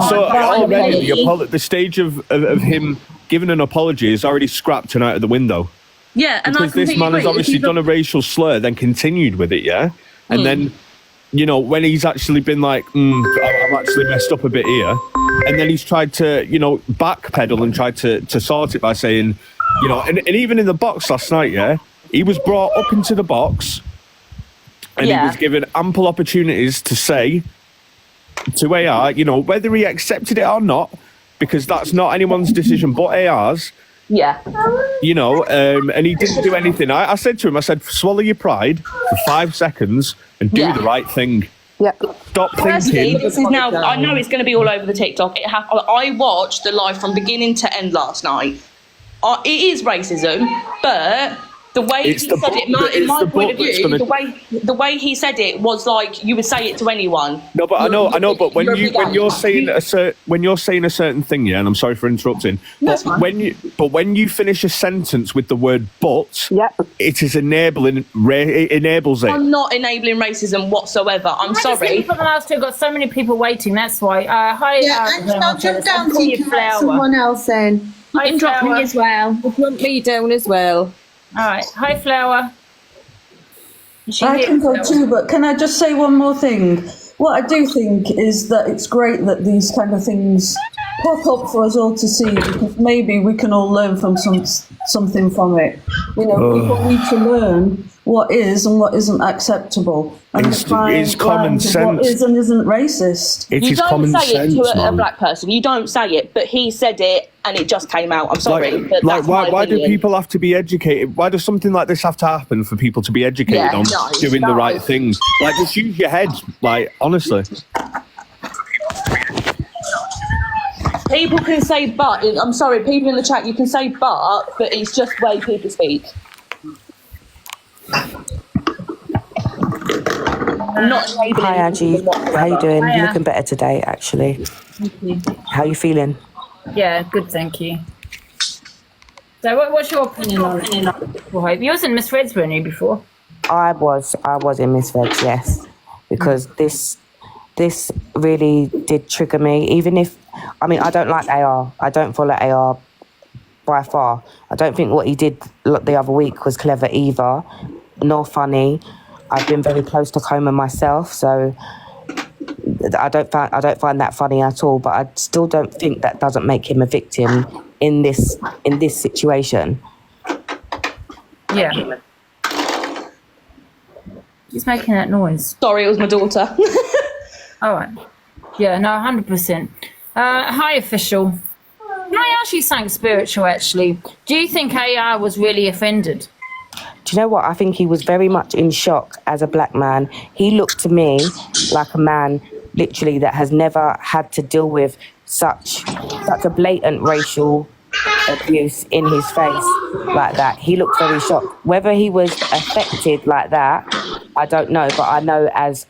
So already the stage of him giving an apology is already scrapped and out of the window. Yeah, and because this man has obviously done a racial slur, then continued with it, yeah? And then, you know, when he's actually been like, I'm actually messed up a bit here, and then he's tried to, you know, backpedal and tried to sort it by saying, you know, and even in the box last night, yeah, he was brought up into the box and he was given ample opportunities to say to AR, you know, whether he accepted it or not, because that's not anyone's decision but AR's. Yeah. You know, and he didn't do anything. I said to him, I said, swallow your pride for 5 seconds and do the right thing. Yeah. Stop Firstly, thinking. this is now, I know it's going to be all over the TikTok. I watched the live from beginning to end last night. it is racism, but the way he said it, in my point of view, the way he said it was like you would say it to anyone. No, but I know. But when you're saying a certain thing, yeah, and I'm sorry for interrupting. But when you finish a sentence with the word "but," it is enabling. It enables it. I'm not enabling racism whatsoever. I'm sorry. For the last two, got so many people waiting. That's why. Hi. Angie, I'll jump down so you can let someone else in. You can drop me as well. Drop me down as well. All right. Hi, Flower. I can go too, but can I just say one more thing? What I do think is that it's great that these kind of things pop up for us all to see, because maybe we can all learn from something from it. You know, people need to learn what is and what isn't acceptable, and it's common sense. What is and isn't racist. You don't say it to a black person. You don't say it, but he said it, and it just came out. I'm sorry, but that's my why do opinion. people have to be educated? Why does something like this have to happen for people to be educated on doing the right things? Like, just use your head. Like, honestly. People can say but. I'm sorry, people in the chat, you can say but it's just the way people speak. I'm not Hi Angie, how you doing? You're looking better today, actually. Thank you. How you feeling? Yeah, good, thank you. So, what's your opinion on it? You was in Miss Red's, weren't you, before? I was in Miss Veg, yes, because this really did trigger me. Even if, I mean, I don't like AR. I don't follow AR by far. I don't think what he did the other week was clever either, nor funny. I've been very close to Coma myself, so I don't find that funny at all. But I still don't think that doesn't make him a victim in this situation. Yeah. He's making that noise. Sorry, it was my daughter. All right. Yeah, no, 100%. Hi, official. Can I ask you something spiritual, actually? Do you think AR was really offended? Do you know what? I think he was very much in shock as a black man. He looked to me like a man, literally, that has never had to deal with such a blatant racial abuse in his face like that. He looked very shocked. Whether he was affected like that, I don't know. But I know as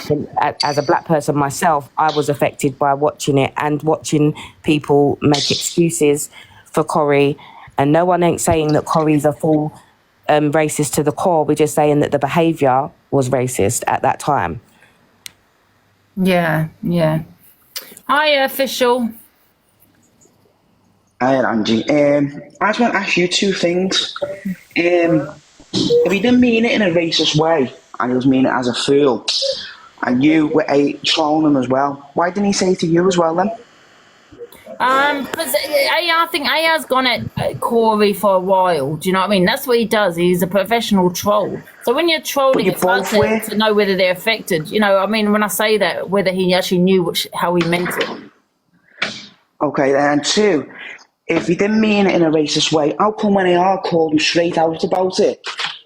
a black person myself, I was affected by watching it and watching people make excuses for Corie. And no one ain't saying that Corie's a full racist to the core. We're just saying that the behaviour was racist at that time. Yeah. Hi, official. Hi, Angie. I just want to ask you two things. If he didn't mean it in a racist way, and he was meaning it as a fool, and you were trolling him as well, why didn't he say it to you as well then? Because I think AR's gone at Corie for a while. Do you know what I mean? That's what he does. He's a professional troll. So when you're trolling, it's hard to know whether they're affected. You know, I mean, when I say that, whether he actually knew how he meant it. Okay, and two, if he didn't mean it in a racist way, how come when AR called him straight out about it,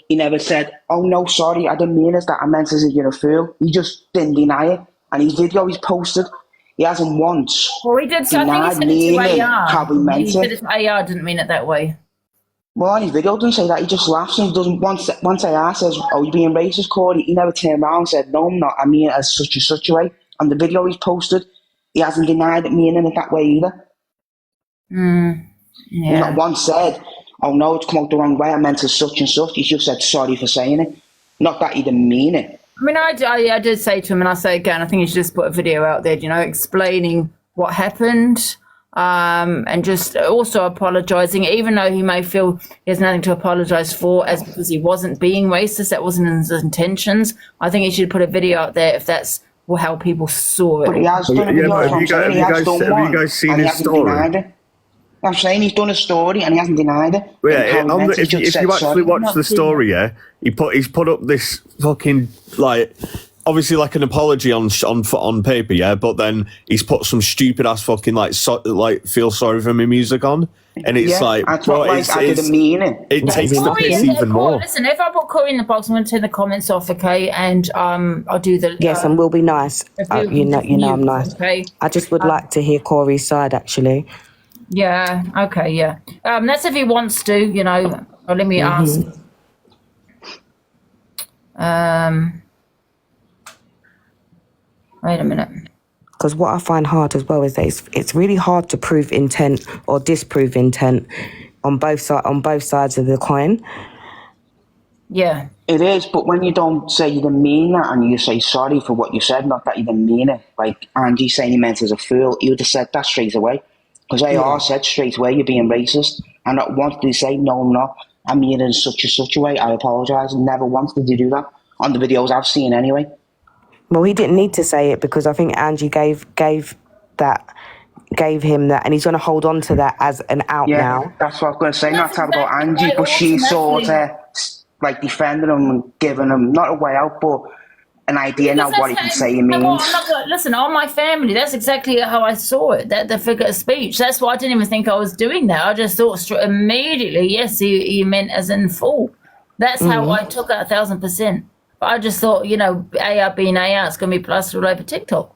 he never said, "Oh no, sorry, I didn't mean it, that I meant as you're a fool"? He just didn't deny it. And his video he's posted, he hasn't once. Well, he did. So I think he said it to AR. How he meant he said it to AR, didn't mean it that way. Well, on his video, doesn't say that. He just laughs and he doesn't. Once AR says, "Oh, you're being racist, Corie," he never turned around and said, "No, I'm not. I mean it as such and such a way." On the video he's posted, he hasn't denied it meaning it that way either. Yeah. He not once said, "Oh no, it's come out the wrong way. I meant as such and such." He just said, "Sorry for saying it." Not that he didn't mean it. I mean, I did say to him, and I'll say again, I think he should just put a video out there, you know, explaining what happened, and just also apologising, even though he may feel he has nothing to apologise for, as because he wasn't being racist, that wasn't his intentions. I think he should put a video out there if that's how people saw it. But he has done a video. Have you guys seen his story? I'm saying he's done a story and he hasn't denied it. Yeah, if you actually watch the story, yeah, he's put up this fucking, like, obviously like an apology on paper, yeah, but then he's put some stupid ass fucking like feel sorry for me music on, and it's like, bro, I didn't mean it. It takes the piss even more. Listen, if I put Corie in the box, I'm going to turn the comments off, okay? And I'll do the yes, and we'll be nice. You know, I'm nice. Okay. I just would like to hear Corie's side, actually. Yeah. Okay. Yeah. That's if he wants to, you know. Or let me ask. Wait a minute. Because what I find hard as well is that it's really hard to prove intent or disprove intent on both sides of the coin. Yeah. It is, but when you don't say you didn't mean that and you say sorry for what you said, not that you didn't mean it, like Angie saying you meant as a fool, you would have said that straight away. Because AR said straight away you're being racist. And not once did he say, no, I'm not. I mean it in such a way, I apologise. Never once did he do that. On the videos I've seen anyway. Well, he didn't need to say it because I think Angie gave him that, and he's going to hold on to that as an out now. That's what I was going to say. Not to have about Angie, but she sort of like defending him and giving him not a way out, but an idea now what he can say he means. Listen, on my family, that's exactly how I saw it. That the figure of speech. That's why I didn't even think I was doing that. I just thought immediately, yes, he meant as in full. That's how I took it 1,000%. But I just thought, you know, AR being AR, it's going to be plastered all over TikTok.